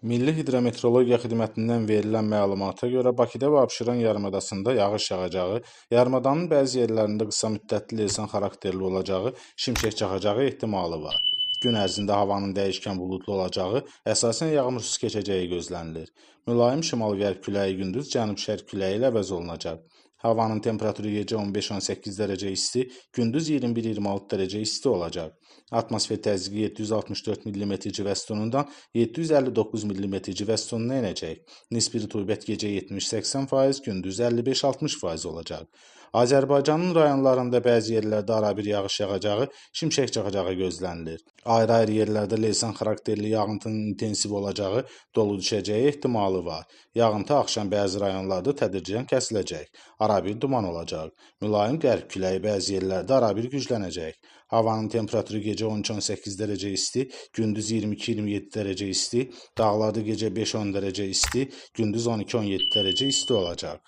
Milli Hidrometeorologiya Xidmətindən verilən məlumata görə Bakıda və Abşeron yarımadasında yağış yağacağı, yarımadanın bəzi yerlərində qısa müddətli leysan xarakterli olacağı, şimşək çaxacağı ehtimalı var. Gün ərzində havanın dəyişkən buludlu olacağı, əsasən yağmursuz keçəcəyi gözlənilir. Mülayim şimal-qərb küləyi gündüz cənub-şərq küləyi ilə əvəz olunacaq. Havanın temperaturu gecə 15-18 dərəcə isti, gündüz 21-26 dərəcə isti olacaq. Atmosfer təzyiqi 764 mm civə 759 mm civə enəcək. Nisbi rütubət gecə 70-80%, gündüz 55-60% olacaq. Azərbaycanın rayonlarında bəzi yerlərdə arabir yağış yağacağı, şimşək çaxacağı gözlənilir. Ayrı-ayrı yerlərdə leysan xarakterli yağıntının intensiv olacağı, dolu düşəcəyi ehtimalı var. Yağıntı axşam bəzi rayonlarda tədricən kəsiləcək. Arabir duman olacaq. Mülayim qərb küləyi bəzi yerlərdə arabir güclənəcək. Havanın temperaturu gecə 13-18 dərəcə isti, gündüz 22-27 dərəcə isti, dağlarda gecə 5-10 dərəcə isti, gündüz 12-17 dərəcə isti olacaq.